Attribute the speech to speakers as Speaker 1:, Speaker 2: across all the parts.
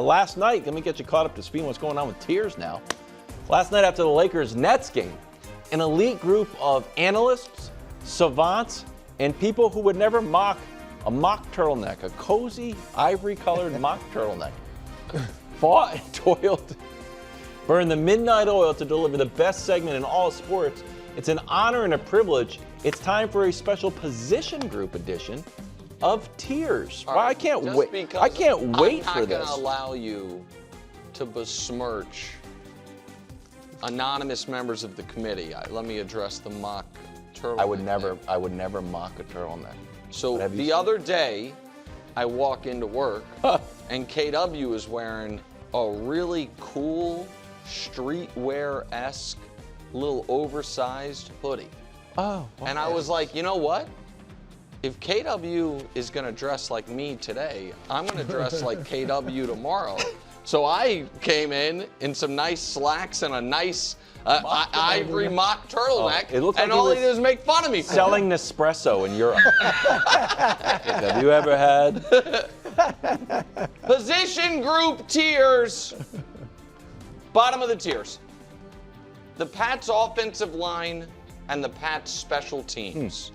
Speaker 1: last night, let me get you caught up to speed on what's going on with tiers now. Last night after the Lakers-Nets game, an elite group of analysts, savants, and people who would never mock a mock turtleneck, a cozy, ivory-colored mock turtleneck, fought and toiled, burned the midnight oil to deliver the best segment in all sports. It's an honor and a privilege. It's time for a special position group edition of Tiers. Wow, I can't wait. I can't wait for this.
Speaker 2: I'm not going to allow you to besmirch anonymous members of the committee. Let me address the mock turtleneck.
Speaker 1: I would never mock a turtleneck.
Speaker 2: So the other day, I walk into work, and KW is wearing a really cool, streetwear-esque, little oversized hoodie.
Speaker 1: Oh. Okay.
Speaker 2: And I was like, you know what? If KW is going to dress like me today, I'm going to dress like KW tomorrow. So I came in some nice slacks and a nice ivory mock turtleneck, and all he did was make fun of me.
Speaker 1: Selling Nespresso in Europe. Have you ever had?
Speaker 2: Position group tiers. Bottom of the tiers. The Pats offensive line and the Pats special teams.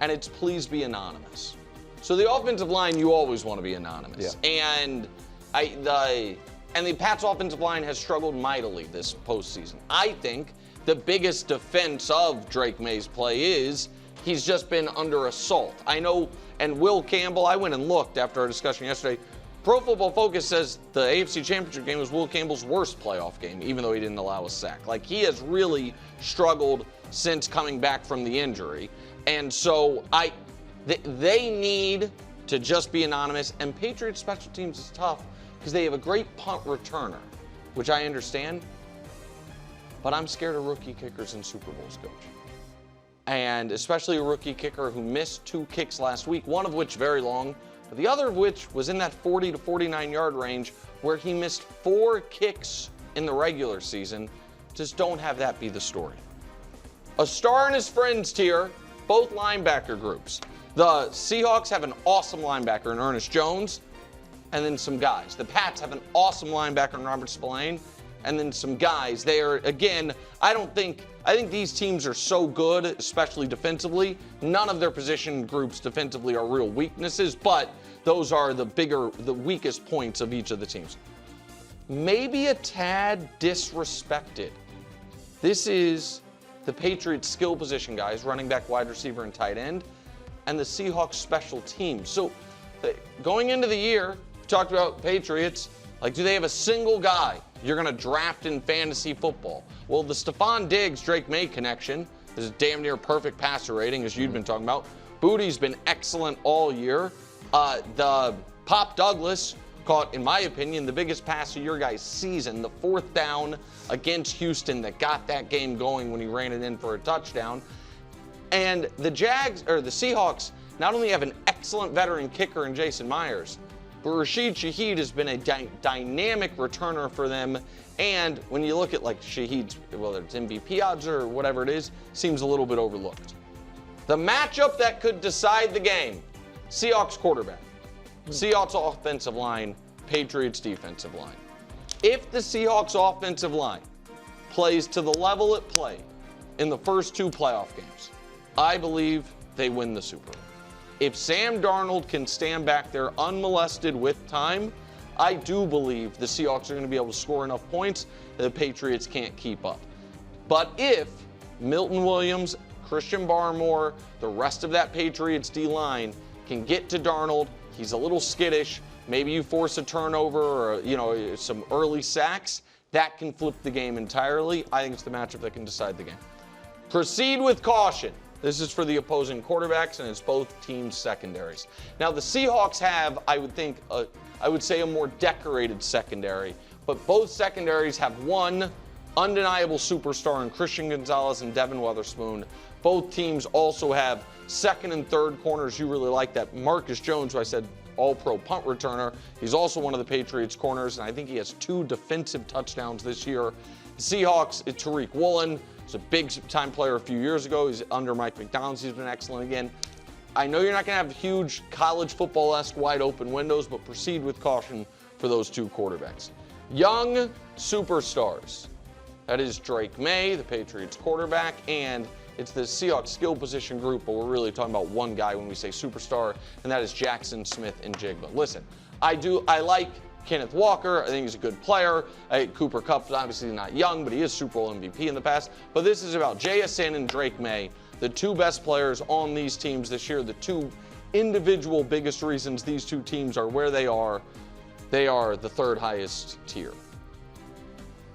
Speaker 2: And it's please be anonymous. So the offensive line, you always want to be anonymous.
Speaker 1: Yeah.
Speaker 2: And the Pats offensive line has struggled mightily this postseason. I think the biggest defense of Drake Maye's play is he's just been under assault. I know, and Will Campbell, I went and looked after our discussion yesterday. Pro Football Focus says the AFC Championship game was Will Campbell's worst playoff game, even though he didn't allow a sack. Like, he has really struggled since coming back from the injury. And so they need to just be anonymous. And Patriots special teams is tough because they have a great punt returner, which I understand. But I'm scared of rookie kickers in Super Bowls, Coach. And especially a rookie kicker who missed 2 kicks last week, one of which very long, but the other of which was in that 40 to 49 yard range where he missed 4 kicks in the regular season. Just don't have that be the story. A star and his friends tier, both linebacker groups. The Seahawks have an awesome linebacker in Ernest Jones, and then some guys. The Pats have an awesome linebacker in Robert Spillane, and then some guys. They are, again, I think these teams are so good, especially defensively. None of their position groups defensively are real weaknesses, but those are the weakest points of each of the teams. Maybe a tad disrespected. This is the Patriots skill position guys, running back, wide receiver, and tight end, and the Seahawks special teams. So going into the year, we talked about Patriots, like, do they have a single guy you're going to draft in fantasy football? Well, the Stephon Diggs-Drake Maye connection is a damn near perfect passer rating, as you'd been talking about. Booty's been excellent all year. The Pop Douglas caught, in my opinion, the biggest pass of your guys' season, the 4th down against Houston that got that game going when he ran it in for a touchdown. And the Seahawks not only have an excellent veteran kicker in Jason Myers, but Rashid Shaheed has been a dynamic returner for them. And when you look at like Shaheed's, whether it's MVP odds or whatever it is, seems a little bit overlooked. The matchup that could decide the game, Seahawks quarterback, Seahawks offensive line, Patriots defensive line. If the Seahawks offensive line plays to the level it played in the first 2 playoff games, I believe they win the Super Bowl. If Sam Darnold can stand back there unmolested with time, I do believe the Seahawks are going to be able to score enough points that the Patriots can't keep up. But if Milton Williams, Christian Barmore, the rest of that Patriots D-line can get to Darnold, he's a little skittish, maybe you force a turnover or some early sacks, that can flip the game entirely. I think it's the matchup that can decide the game. Proceed with caution. This is for the opposing quarterbacks, and it's both teams' secondaries. Now, the Seahawks have, I would say, a more decorated secondary, but both secondaries have one undeniable superstar in Christian Gonzalez and Devin Witherspoon. Both teams also have second and third corners. You really like that. Marcus Jones, who I said all-pro punt returner, he's also one of the Patriots' corners, and I think he has 2 defensive touchdowns this year. The Seahawks, Tariq Woolen, was a big-time player a few years ago. He's under Mike McDonald. He's been excellent again. I know you're not going to have huge college football-esque wide-open windows, but proceed with caution for those two quarterbacks. Young superstars. That is Drake Maye, the Patriots quarterback, and it's the Seahawks skill position group, but we're really talking about one guy when we say superstar, and that is Jackson Smith-Njigba. Listen, I like Kenneth Walker. I think he's a good player. Cooper Kupp, obviously not young, but he is Super Bowl MVP in the past. But this is about JSN and Drake Maye, the two best players on these teams this year, the two individual biggest reasons these two teams are where they are. They are the third highest tier.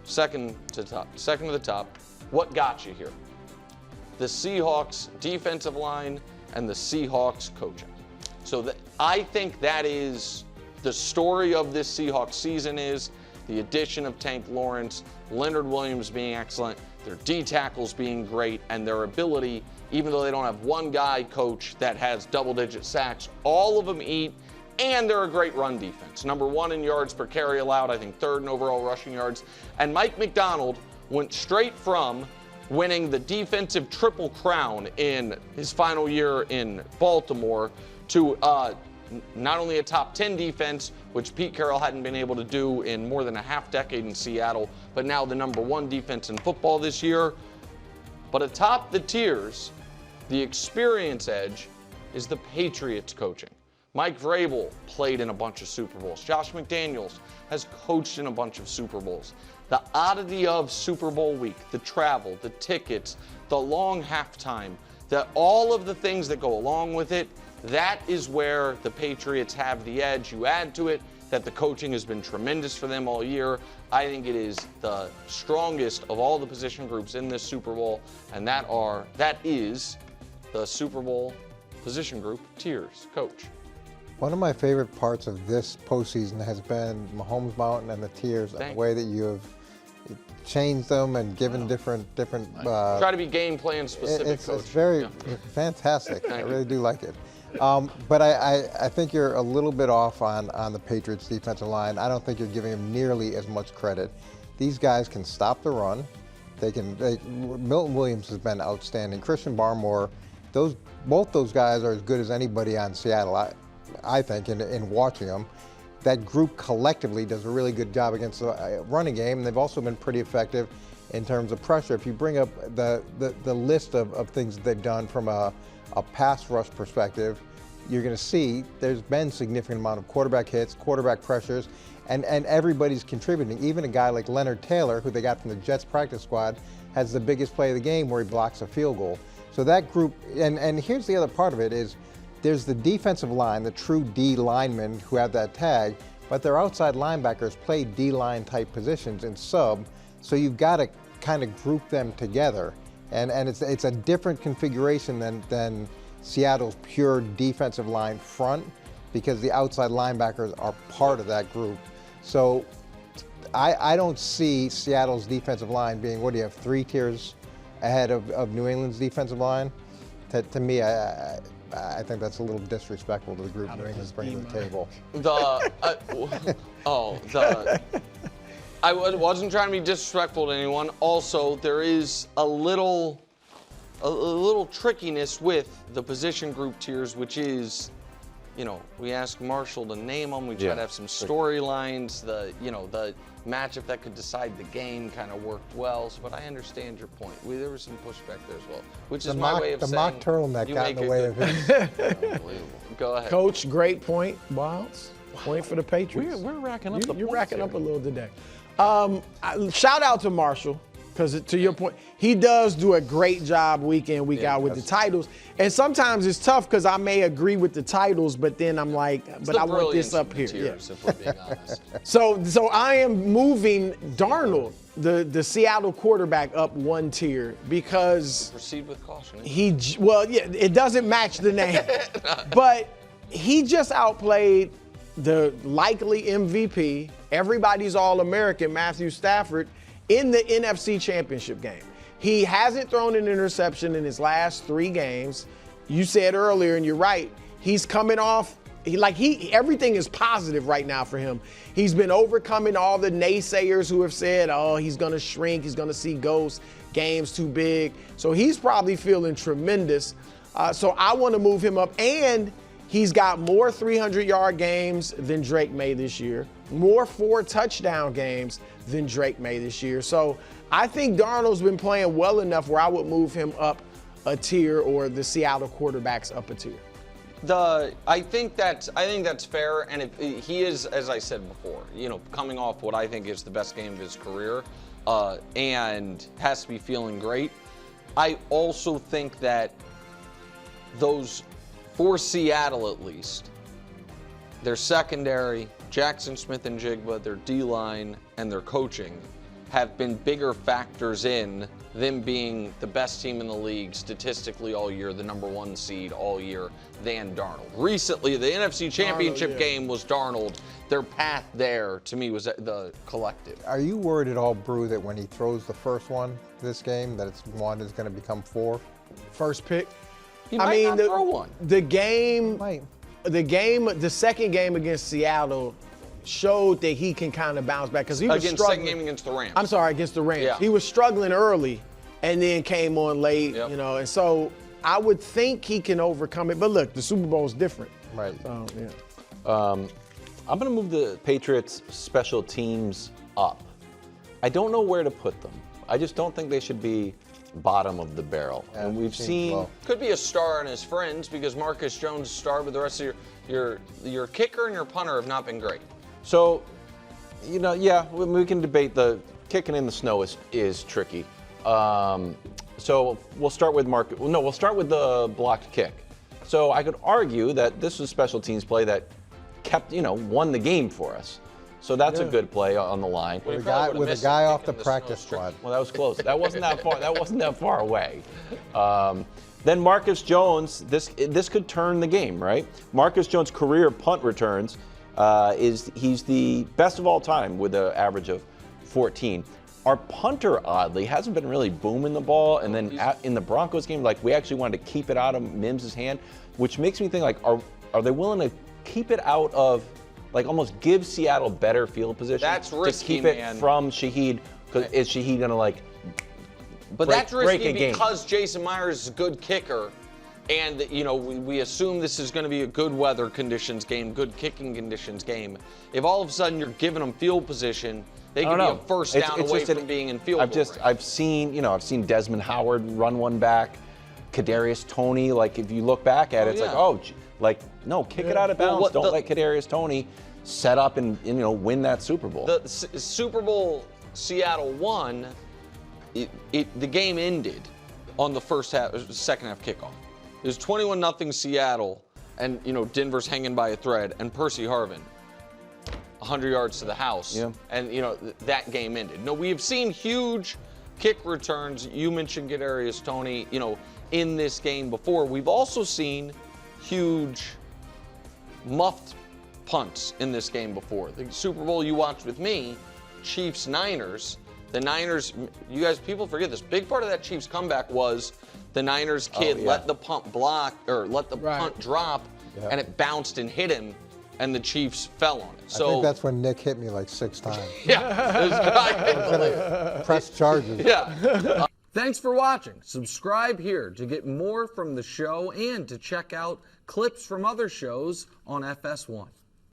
Speaker 2: Second to the top. What got you here? The Seahawks defensive line and the Seahawks coaching. So I think that is the story of this Seahawks season, is the addition of Tank Lawrence, Leonard Williams being excellent, their D tackles being great, and their ability, even though they don't have one guy coach that has double-digit sacks, all of them eat, and they're a great run defense. Number 1 in yards per carry allowed, I think 3rd in overall rushing yards. And Mike Macdonald went straight from winning the defensive triple crown in his final year in Baltimore to not only a top 10 defense, which Pete Carroll hadn't been able to do in more than a half decade in Seattle, but now the number 1 defense in football this year. But atop the tiers, the experience edge is the Patriots coaching. Mike Vrabel played in a bunch of Super Bowls. Josh McDaniels has coached in a bunch of Super Bowls. The oddity of Super Bowl week, the travel, the tickets, the long halftime, all of the things that go along with it, that is where the Patriots have the edge. You add to it that the coaching has been tremendous for them all year. I think it is the strongest of all the position groups in this Super Bowl, and that is the Super Bowl position group tiers. Coach.
Speaker 3: One of my favorite parts of this postseason has been Mahomes Mountain and the tiers, and the way that you have changed them and given different.
Speaker 2: Try to be game plan specific, Coach.
Speaker 3: It's very fantastic. I really do like it. But I think you're a little bit off on the Patriots defensive line. I don't think you're giving them nearly as much credit. These guys can stop the run. Milton Williams has been outstanding. Christian Barmore, both those guys are as good as anybody on Seattle, I think, in watching them. That group collectively does a really good job against the running game, and they've also been pretty effective in terms of pressure. If you bring up the list of things that they've done from a pass rush perspective, you're going to see there's been significant amount of quarterback hits, quarterback pressures, and everybody's contributing. Even a guy like Leonard Taylor, who they got from the Jets practice squad, has the biggest play of the game where he blocks a field goal. So that group, and here's the other part of it is, there's the defensive line, the true D linemen who have that tag, but their outside linebackers play D-line type positions in sub, so you've got to kind of group them together. And it's a different configuration than Seattle's pure defensive line front, because the outside linebackers are part of that group. So I don't see Seattle's defensive line being, 3 tiers ahead of New England's defensive line. To me, I think that's a little disrespectful to the group New England's bringing to the table. I
Speaker 2: wasn't trying to be disrespectful to anyone. Also, there is a little trickiness with the position group tiers, which is, we ask Marshall to name them. We try to have some storylines. The matchup that could decide the game kind of worked well. But I understand your point. There was some pushback there as well, which is my way of saying.
Speaker 3: The mock turtleneck got in the way of it.
Speaker 2: Unbelievable. Go ahead.
Speaker 4: Coach, great point. Wilds. Point for the Patriots.
Speaker 1: We're racking up the points.
Speaker 4: You're racking up a little today. Shout out to Marshall, because to your point, he does do a great job week in, week out with the titles. And sometimes it's tough because I may agree with the titles, but then I'm like, but I want this up here.
Speaker 2: Tiers, if we're being honest.
Speaker 4: So I am moving Darnold, the Seattle quarterback, up 1 tier because
Speaker 2: proceed with caution.
Speaker 4: It doesn't match the name, but he just outplayed the likely MVP, everybody's All-American, Matthew Stafford, in the NFC Championship game. He hasn't thrown an interception in his last 3 games. You said earlier, and you're right, he's coming off, everything is positive right now for him. He's been overcoming all the naysayers who have said, he's gonna shrink, he's gonna see ghosts, game's too big. So he's probably feeling tremendous. So I wanna move him up, and he's got more 300-yard games than Drake Maye this year, more 4-touchdown games than Drake Maye this year. So I think Darnold's been playing well enough where I would move him up a tier, or the Seattle quarterbacks up a tier.
Speaker 2: I think that's fair, and he is, as I said before, coming off what I think is the best game of his career, and has to be feeling great. I also think that those, for Seattle at least, their secondary, Jackson Smith and Jigba, their D-line, and their coaching have been bigger factors in them being the best team in the league statistically all year, the #1 seed all year, than Darnold. Recently, the NFC Championship game was Darnold. Their path there, to me, was the collective.
Speaker 3: Are you worried at all, Brew, that when he throws the first one this game, that it's one is going to become 4?
Speaker 4: First pick?
Speaker 2: He might not throw one.
Speaker 4: The second game against Seattle showed that he can kind of bounce back, because he was struggling.
Speaker 2: Second game against the Rams.
Speaker 4: I'm sorry, against the Rams.
Speaker 2: Yeah.
Speaker 4: He was struggling early and then came on late,
Speaker 2: Yep.
Speaker 4: and so I would think he can overcome it. But look, the Super Bowl is different.
Speaker 3: Right.
Speaker 4: So, yeah.
Speaker 1: I'm going to move the Patriots special teams up. I don't know where to put them. I just don't think they should be bottom of the barrel.
Speaker 3: Yeah,
Speaker 1: and we've seen
Speaker 3: low.
Speaker 2: Could be a star and his friends, because Marcus Jones is a star, but the rest of your kicker and your punter have not been great.
Speaker 1: So, we can debate the kicking in the snow is tricky. So we'll start with we'll start with the blocked kick. So I could argue that this was special teams play that kept, won the game for us. So that's a good play on the line.
Speaker 3: With a guy off the practice squad.
Speaker 1: Well, that was close. That wasn't that far. That wasn't that far away. Then Marcus Jones. This could turn the game, right? Marcus Jones' career punt returns he's the best of all time with an average of 14. Our punter, oddly, hasn't been really booming the ball, and then in the Broncos game, we actually wanted to keep it out of Mims' hand, which makes me think, are they willing to keep it out of, almost give Seattle better field position?
Speaker 2: That's risky,
Speaker 1: to keep it from Shaheed, because is Shaheed going to
Speaker 2: that's risky
Speaker 1: a game?
Speaker 2: Because Jason Myers is a good kicker, and we assume this is going to be a good weather conditions game, good kicking conditions game. If all of a sudden you're giving them field position, they could be a first down away from being in field goal range.
Speaker 1: I've seen Desmond Howard run one back, Kadarius Toney. If you look back at it, it's no, kick it out of bounds. Don't let Kadarius Toney set up and win that Super Bowl.
Speaker 2: The Super Bowl Seattle won. The game ended on the second half kickoff. It was 21-0 Seattle, and Denver's hanging by a thread, and Percy Harvin, 100 yards to the house, and that game ended. No, we have seen huge kick returns. You mentioned Kadarius Toney, in this game before. We've also seen huge muffed punts in this game before. The Super Bowl you watched with me, Chiefs-Niners. The Niners, people forget this. Big part of that Chiefs comeback was the Niners kid let the punt punt drop, and it bounced and hit him, and the Chiefs fell on it. So
Speaker 3: I think that's when Nick hit me 6 times.
Speaker 2: Yeah,
Speaker 3: Press charges.
Speaker 2: Yeah. Thanks for watching. Subscribe here to get more from the show and to check out clips from other shows on FS1.